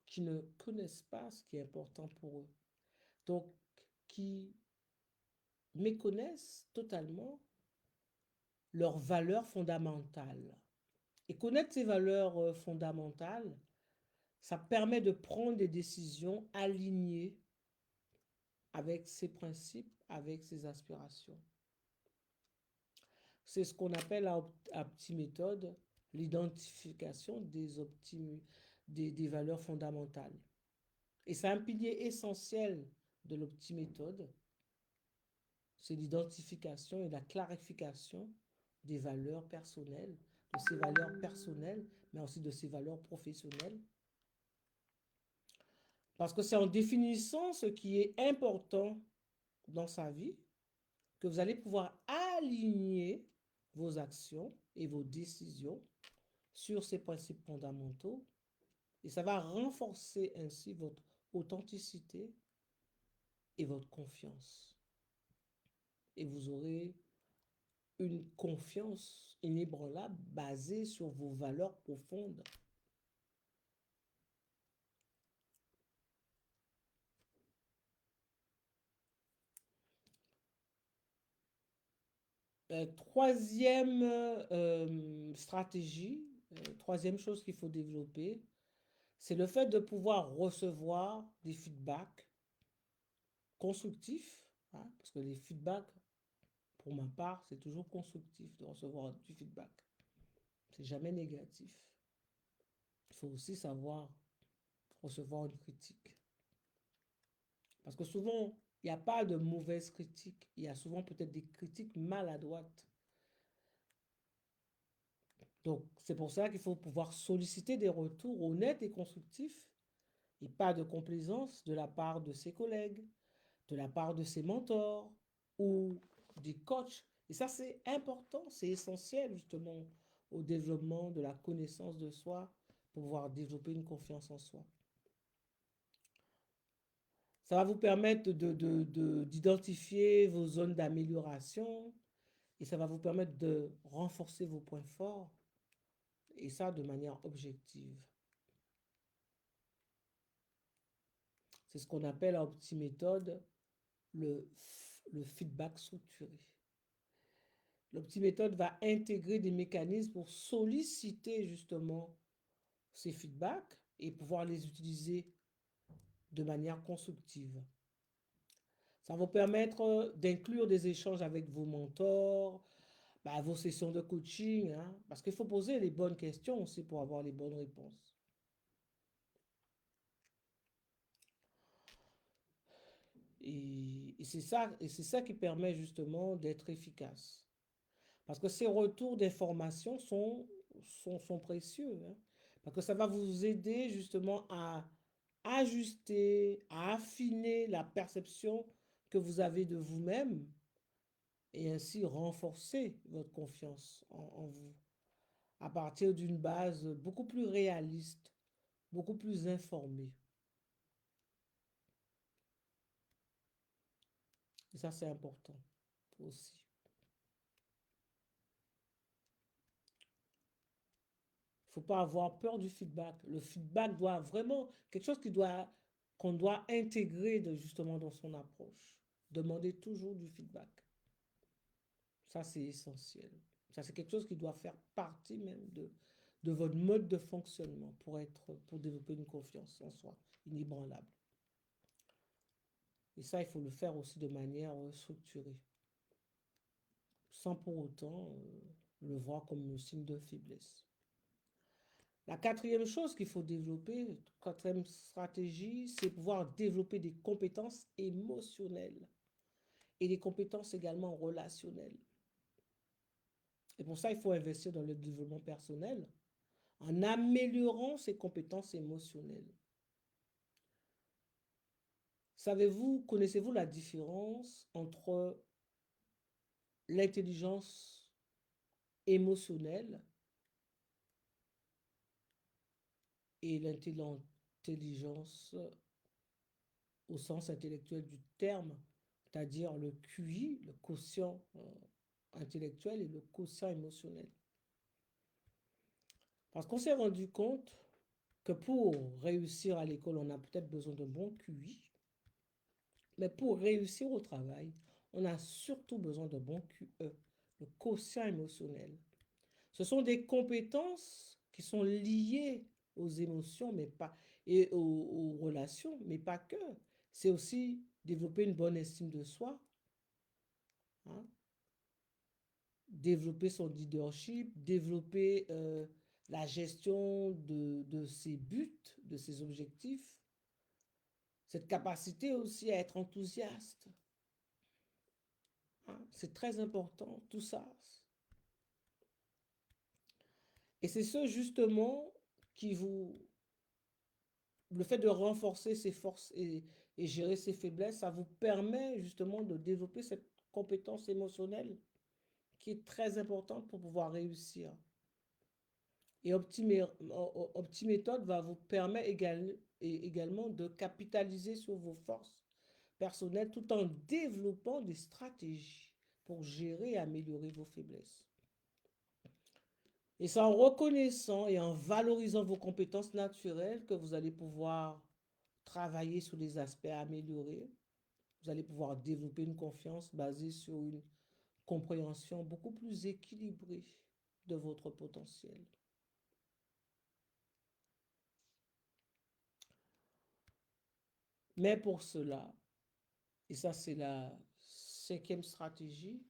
Speaker 1: qui ne connaissent pas ce qui est important pour eux, donc qui méconnaissent totalement leurs valeurs fondamentales. Et connaître ces valeurs fondamentales, ça permet de prendre des décisions alignées avec ses principes, avec ses aspirations. C'est ce qu'on appelle à petite méthode l'identification des valeurs fondamentales. Et c'est un pilier essentiel de l'optiméthode, c'est l'identification et la clarification des valeurs personnelles, de ses valeurs personnelles, mais aussi de ses valeurs professionnelles. Parce que c'est en définissant ce qui est important dans sa vie que vous allez pouvoir aligner vos actions et vos décisions sur ces principes fondamentaux et ça va renforcer ainsi votre authenticité et votre confiance. Et vous aurez une confiance inébranlable basée sur vos valeurs profondes. Troisième stratégie, troisième chose qu'il faut développer, c'est le fait de pouvoir recevoir des feedbacks constructifs, hein, parce que les feedbacks, pour ma part, c'est toujours constructif de recevoir du feedback. C'est jamais négatif. Il faut aussi savoir recevoir une critique. Parce que souvent, il n'y a pas de mauvaise critique. Il y a souvent peut-être des critiques maladroites. Donc, c'est pour ça qu'il faut pouvoir solliciter des retours honnêtes et constructifs et pas de complaisance de la part de ses collègues, de la part de ses mentors ou des coachs. Et ça, c'est important, c'est essentiel justement au développement de la connaissance de soi pour pouvoir développer une confiance en soi. Ça va vous permettre d'identifier vos zones d'amélioration et ça va vous permettre de renforcer vos points forts et ça de manière objective. C'est ce qu'on appelle en petite méthode le feedback structuré. L'optiméthode va intégrer des mécanismes pour solliciter justement ces feedbacks et pouvoir les utiliser de manière constructive. Ça va vous permettre d'inclure des échanges avec vos mentors, vos sessions de coaching, hein, parce qu'il faut poser les bonnes questions aussi pour avoir les bonnes réponses. Et c'est ça qui permet justement d'être efficace. Parce que ces retours d'informations sont précieux. Hein, parce que ça va vous aider justement à ajuster, à affiner la perception que vous avez de vous-même et ainsi renforcer votre confiance en vous à partir d'une base beaucoup plus réaliste, beaucoup plus informée. Et ça, c'est important aussi. Il ne faut pas avoir peur du feedback. Le feedback doit vraiment, quelque chose qu'on doit intégrer justement dans son approche. Demandez toujours du feedback. Ça, c'est essentiel. Ça, c'est quelque chose qui doit faire partie même de votre mode de fonctionnement pour développer une confiance en soi inébranlable. Et ça, il faut le faire aussi de manière structurée, sans pour autant le voir comme un signe de faiblesse. La quatrième chose qu'il faut développer, quatrième stratégie, c'est pouvoir développer des compétences émotionnelles et des compétences également relationnelles. Et pour ça, il faut investir dans le développement personnel en améliorant ses compétences émotionnelles. Connaissez-vous la différence entre l'intelligence émotionnelle et l'intelligence au sens intellectuel du terme, c'est-à-dire le QI, le quotient intellectuel et le quotient émotionnel? Parce qu'on s'est rendu compte que pour réussir à l'école, on a peut-être besoin d'un bon QI, mais pour réussir au travail, on a surtout besoin d'un bon QE, le quotient émotionnel. Ce sont des compétences qui sont liées aux émotions, mais pas, et aux relations, mais pas que. C'est aussi développer une bonne estime de soi, hein, développer son leadership, développer la gestion de ses buts, de ses objectifs, cette capacité aussi à être enthousiaste. Hein, c'est très important, tout ça. Et c'est ce justement qui vous... Le fait de renforcer ses forces et gérer ses faiblesses, ça vous permet justement de développer cette compétence émotionnelle qui est très importante pour pouvoir réussir. Et OptiMéthode va vous permettre également de capitaliser sur vos forces personnelles tout en développant des stratégies pour gérer et améliorer vos faiblesses. Et c'est en reconnaissant et en valorisant vos compétences naturelles que vous allez pouvoir travailler sur les aspects à améliorer. Vous allez pouvoir développer une confiance basée sur une compréhension beaucoup plus équilibrée de votre potentiel. Mais pour cela, et ça c'est la cinquième stratégie,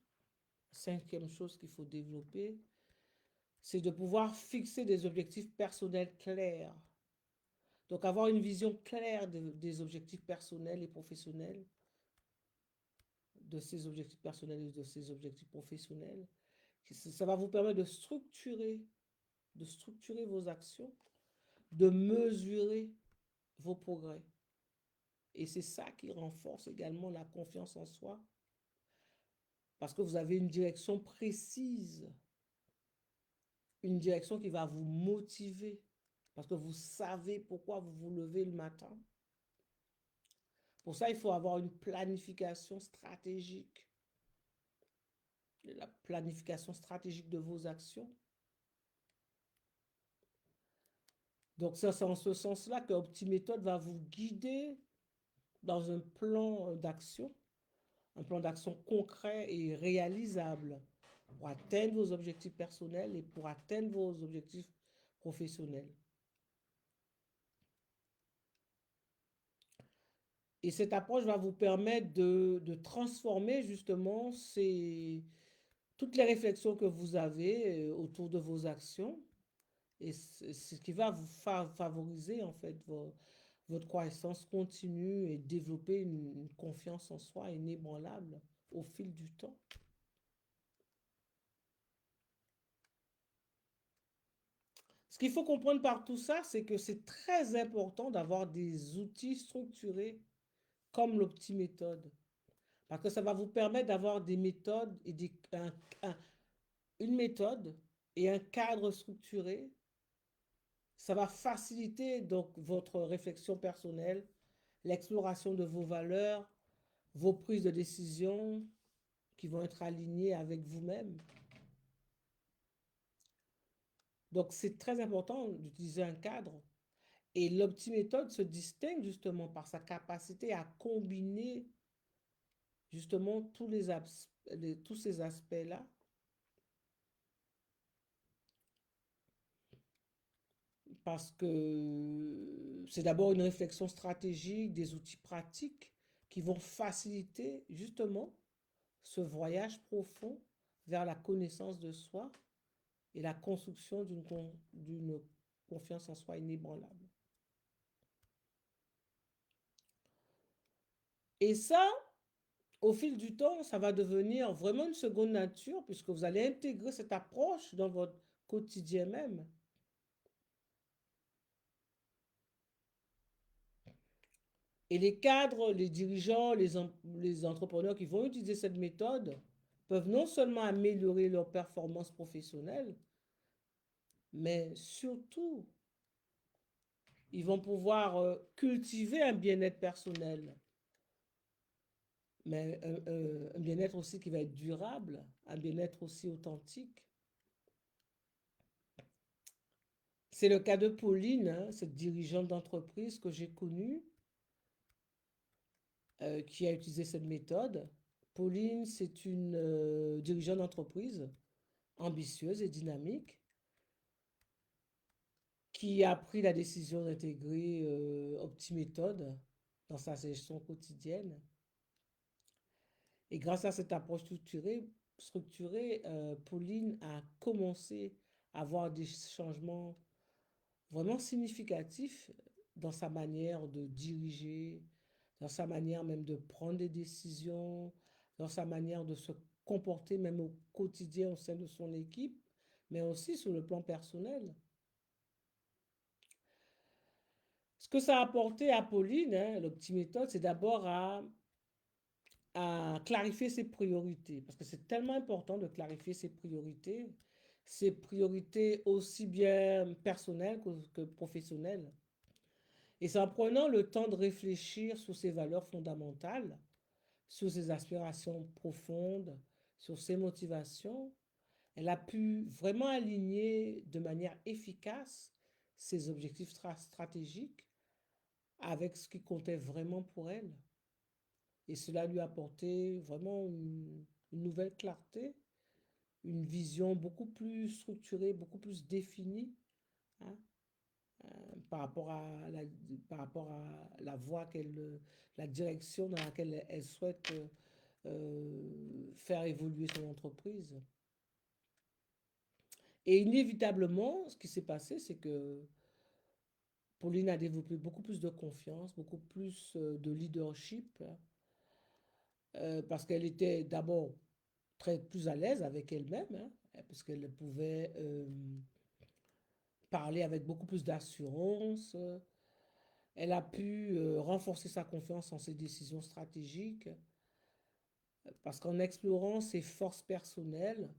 Speaker 1: cinquième chose qu'il faut développer, c'est de pouvoir fixer des objectifs personnels clairs. Donc avoir une vision claire des objectifs personnels et professionnels, de ses objectifs personnels et de ses objectifs professionnels. Ça va vous permettre de structurer vos actions, de mesurer vos progrès. Et c'est ça qui renforce également la confiance en soi, parce que vous avez une direction précise, une direction qui va vous motiver, parce que vous savez pourquoi vous vous levez le matin. Pour ça, il faut avoir une planification stratégique, la planification stratégique de vos actions. Donc ça, c'est en ce sens-là que OptiMéthode va vous guider dans un plan d'action concret et réalisable pour atteindre vos objectifs personnels et pour atteindre vos objectifs professionnels. Et cette approche va vous permettre de transformer justement toutes les réflexions que vous avez autour de vos actions, et ce qui va vous favoriser en fait votre croissance continue et développer une confiance en soi inébranlable au fil du temps. Ce qu'il faut comprendre par tout ça, c'est que c'est très important d'avoir des outils structurés comme l'optiméthode. Parce que ça va vous permettre d'avoir des méthodes et une méthode et un cadre structuré. Ça va faciliter donc votre réflexion personnelle, l'exploration de vos valeurs, vos prises de décision qui vont être alignées avec vous-même. Donc, c'est très important d'utiliser un cadre. Et l'optiméthode se distingue justement par sa capacité à combiner justement tous ces aspects-là. Parce que c'est d'abord une réflexion stratégique, des outils pratiques qui vont faciliter justement ce voyage profond vers la connaissance de soi et la construction d'une confiance en soi inébranlable. Et ça, au fil du temps, ça va devenir vraiment une seconde nature puisque vous allez intégrer cette approche dans votre quotidien même. Et les cadres, les dirigeants, les entrepreneurs qui vont utiliser cette méthode peuvent non seulement améliorer leur performance professionnelle, mais surtout, ils vont pouvoir cultiver un bien-être personnel, mais un bien-être aussi qui va être durable, un bien-être aussi authentique. C'est le cas de Pauline, hein, cette dirigeante d'entreprise que j'ai connue, qui a utilisé cette méthode. Pauline, c'est une dirigeante d'entreprise ambitieuse et dynamique qui a pris la décision d'intégrer OptiMethod dans sa gestion quotidienne. Et grâce à cette approche structurée, Pauline a commencé à avoir des changements vraiment significatifs dans sa manière de diriger, dans sa manière même de prendre des décisions, dans sa manière de se comporter même au quotidien au sein de son équipe, mais aussi sur le plan personnel. Ce que ça a apporté à Pauline, hein, l'optiméthode, c'est d'abord à clarifier ses priorités, parce que c'est tellement important de clarifier ses priorités aussi bien personnelles que professionnelles. Et c'est en prenant le temps de réfléchir sur ses valeurs fondamentales, sur ses aspirations profondes, sur ses motivations, elle a pu vraiment aligner de manière efficace ses objectifs stratégiques avec ce qui comptait vraiment pour elle. Et cela lui a apporté vraiment une nouvelle clarté, une vision beaucoup plus structurée, beaucoup plus définie, hein, par rapport à par rapport à la voie la direction dans laquelle elle souhaite faire évoluer son entreprise. Et inévitablement, ce qui s'est passé, c'est que Pauline a développé beaucoup plus de confiance, beaucoup plus de leadership, hein, parce qu'elle était d'abord très plus à l'aise avec elle-même, hein, parce qu'elle pouvait parler avec beaucoup plus d'assurance. Elle a pu renforcer sa confiance en ses décisions stratégiques, parce qu'en explorant ses forces personnelles,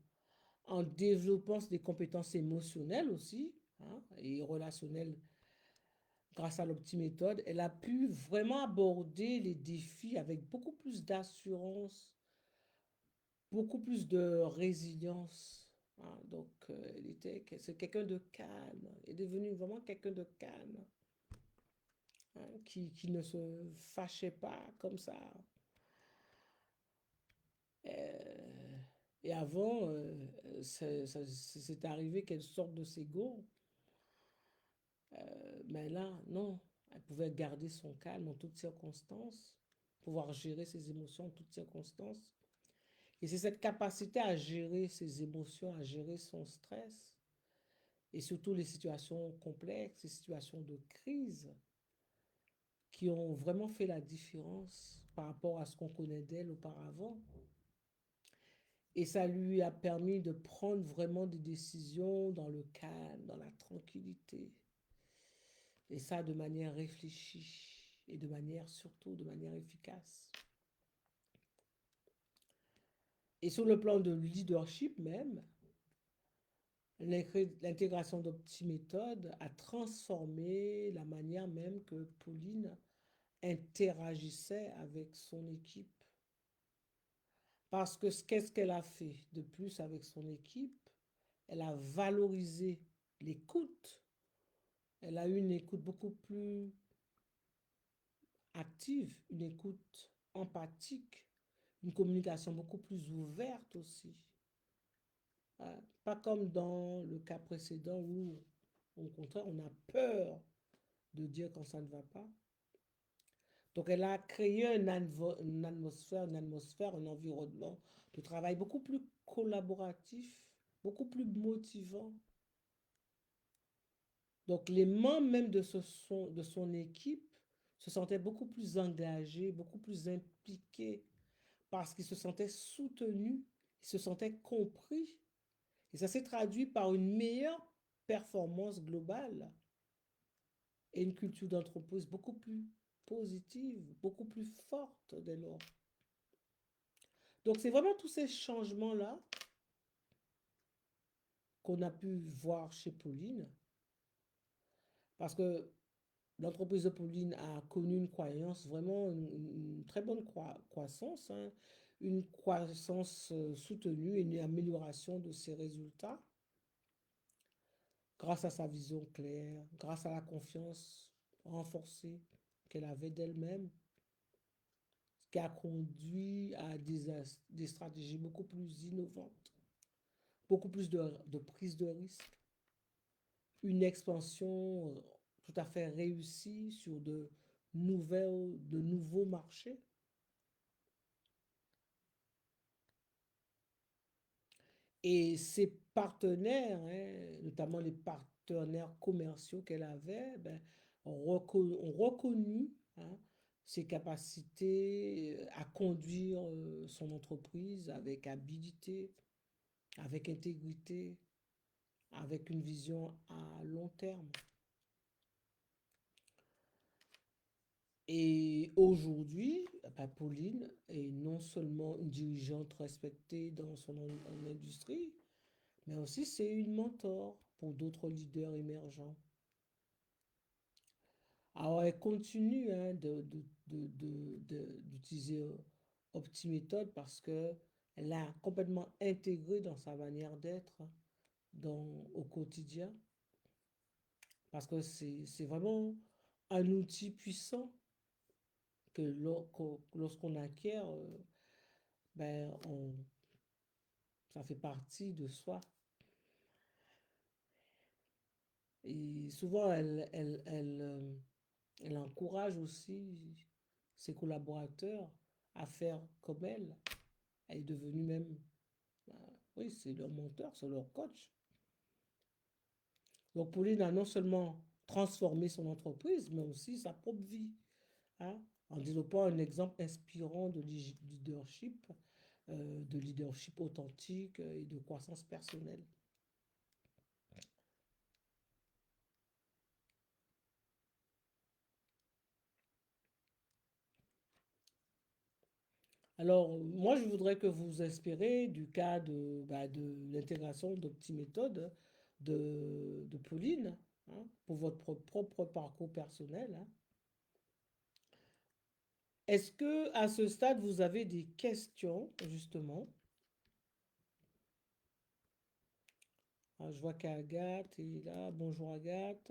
Speaker 1: en développant des compétences émotionnelles aussi, hein, et relationnelles grâce à l'optiméthode, elle a pu vraiment aborder les défis avec beaucoup plus d'assurance, beaucoup plus de résilience, hein. Donc, c'est quelqu'un de calme. Elle est devenue vraiment quelqu'un de calme, hein, qui ne se fâchait pas comme ça. Euh, et avant, c'est arrivé qu'elle sorte de ses gonds. Mais là, non. Elle pouvait garder son calme en toutes circonstances, pouvoir gérer ses émotions en toutes circonstances. Et c'est cette capacité à gérer ses émotions, à gérer son stress, et surtout les situations complexes, les situations de crise, qui ont vraiment fait la différence par rapport à ce qu'on connaît d'elle auparavant. Et ça lui a permis de prendre vraiment des décisions dans le calme, dans la tranquillité. Et ça de manière réfléchie et de manière, surtout de manière efficace. Et sur le plan de leadership même, l'intégration d'OptiMéthode a transformé la manière même que Pauline interagissait avec son équipe. Parce que qu'est-ce qu'elle a fait de plus avec son équipe? Elle a valorisé l'écoute. Elle a eu une écoute beaucoup plus active, une écoute empathique, une communication beaucoup plus ouverte aussi. Pas comme dans le cas précédent où, au contraire, on a peur de dire quand ça ne va pas. Donc, elle a créé une atmosphère, un environnement de travail beaucoup plus collaboratif, beaucoup plus motivant. Donc, les membres même de son équipe se sentaient beaucoup plus engagés, beaucoup plus impliqués, parce qu'ils se sentaient soutenus, ils se sentaient compris. Et ça s'est traduit par une meilleure performance globale et une culture d'entreprise beaucoup plus positive, beaucoup plus forte dès lors. Donc, c'est vraiment tous ces changements-là qu'on a pu voir chez Pauline, parce que l'entreprise de Pauline a connu une croissance, vraiment une très bonne croissance, hein, une croissance soutenue et une amélioration de ses résultats grâce à sa vision claire, grâce à la confiance renforcée qu'elle avait d'elle-même, ce qui a conduit à des stratégies beaucoup plus innovantes, beaucoup plus de prise de risque, une expansion tout à fait réussie sur de nouveaux marchés. Et ses partenaires, hein, notamment les partenaires commerciaux qu'elle avait, ben, ont reconnu, hein, ses capacités à conduire son entreprise avec habilité, avec intégrité, avec une vision à long terme. Et aujourd'hui, ben, Pauline est non seulement une dirigeante respectée dans son industrie, mais aussi c'est une mentor pour d'autres leaders émergents. Alors, elle continue, hein, d'utiliser OptiMethod parce que elle l'a complètement intégré dans sa manière d'être au quotidien. Parce que c'est vraiment un outil puissant que lorsqu'on acquiert, ben, ça fait partie de soi. Et souvent, elle encourage aussi ses collaborateurs à faire comme elle. Elle est devenue même, euh, oui, c'est leur mentor, c'est leur coach. Donc Pauline a non seulement transformé son entreprise, mais aussi sa propre vie, hein, en développant un exemple inspirant de leadership authentique et de croissance personnelle. Alors, moi, je voudrais que vous vous inspirez du cas de l'intégration d'OptiMethod de Pauline, hein, pour votre propre parcours personnel, hein. Est-ce que à ce stade, vous avez des questions, justement? Ah, je vois qu'Agathe est là. Bonjour Agathe.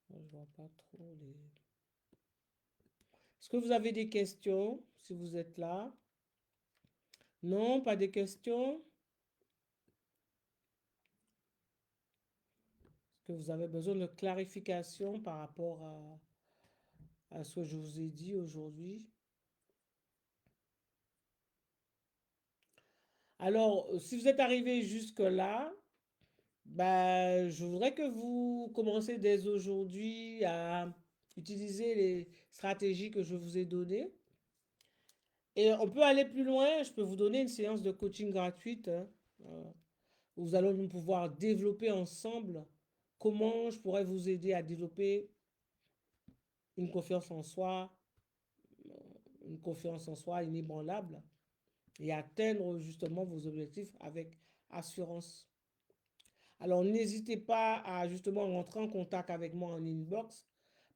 Speaker 1: Je vois pas trop les... Est-ce que vous avez des questions, si vous êtes là? Non, pas de questions? Est-ce que vous avez besoin de clarification par rapport à ce que je vous ai dit aujourd'hui? Alors, si vous êtes arrivé jusque-là, Bah, je voudrais que vous commencez dès aujourd'hui à utiliser les stratégies que je vous ai données. Et on peut aller plus loin. Je peux vous donner une séance de coaching gratuite, hein, où vous allons nous pouvoir développer ensemble comment je pourrais vous aider à développer une confiance en soi, une confiance en soi inébranlable et atteindre justement vos objectifs avec assurance. Alors n'hésitez pas à justement rentrer en contact avec moi en inbox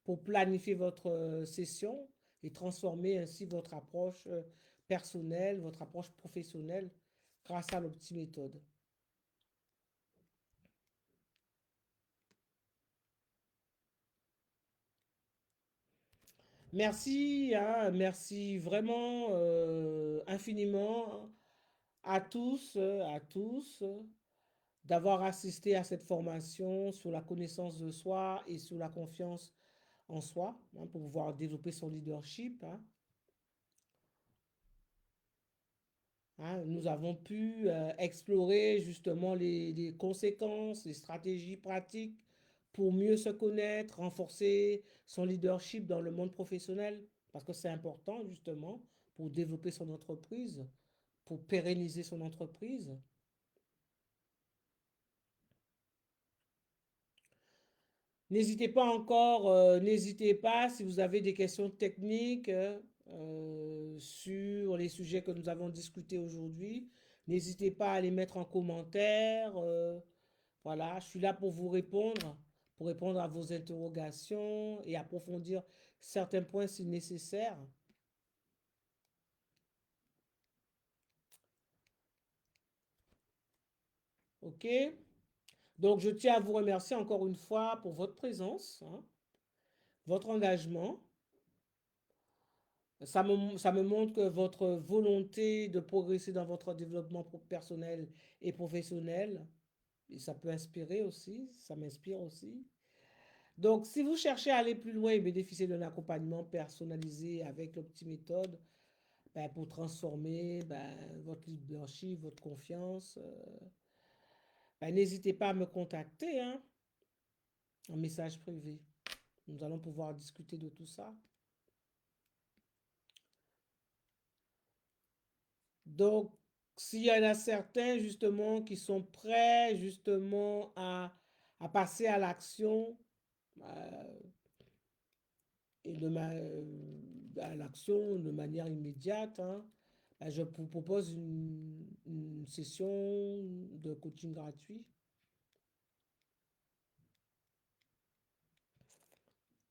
Speaker 1: pour planifier votre session et transformer ainsi votre approche personnelle, votre approche professionnelle grâce à l'optiméthode. Merci, hein, merci vraiment infiniment à tous d'avoir assisté à cette formation sur la connaissance de soi et sur la confiance en soi, hein, pour pouvoir développer son leadership, hein. Hein, nous avons pu explorer justement les conséquences, les stratégies pratiques pour mieux se connaître, renforcer son leadership dans le monde professionnel, parce que c'est important justement pour développer son entreprise, pour pérenniser son entreprise. N'hésitez pas encore, n'hésitez pas si vous avez des questions techniques sur les sujets que nous avons discutés aujourd'hui. N'hésitez pas à les mettre en commentaire. Voilà, je suis là pour répondre à vos interrogations et approfondir certains points si nécessaire. OK? Donc, je tiens à vous remercier encore une fois pour votre présence, hein, votre engagement. Ça me montre que votre volonté de progresser dans votre développement personnel et professionnel, et ça peut inspirer aussi, ça m'inspire aussi. Donc, si vous cherchez à aller plus loin et bénéficier d'un accompagnement personnalisé avec l'Optiméthode, ben, pour transformer ben, votre leadership, votre confiance, ben, n'hésitez pas à me contacter, hein, en message privé. Nous allons pouvoir discuter de tout ça. Donc, s'il y en a certains justement qui sont prêts justement à passer à l'action, euh, et à l'action de manière immédiate, hein, ben, je vous propose une session de coaching gratuit.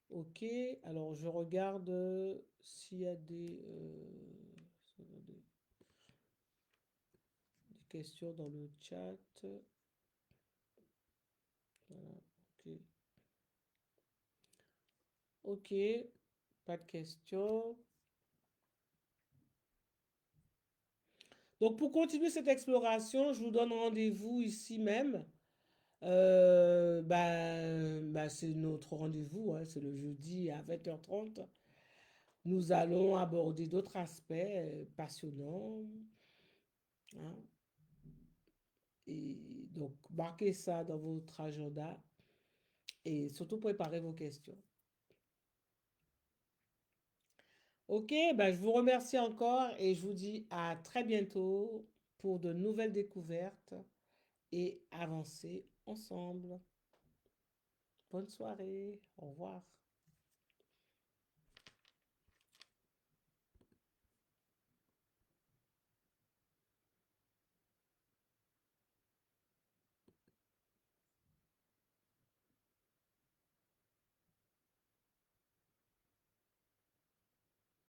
Speaker 1: Ok, alors je regarde s'il y a des questions dans le chat. Voilà, ok. Ok, pas de questions. Donc pour continuer cette exploration, je vous donne rendez-vous ici même. C'est notre rendez-vous, hein, c'est le jeudi à 20h30. Nous allons aborder d'autres aspects passionnants, hein. Et donc, marquez ça dans votre agenda et surtout préparez vos questions. Ok, ben, je vous remercie encore et je vous dis à très bientôt pour de nouvelles découvertes et avancer ensemble. Bonne soirée, au revoir.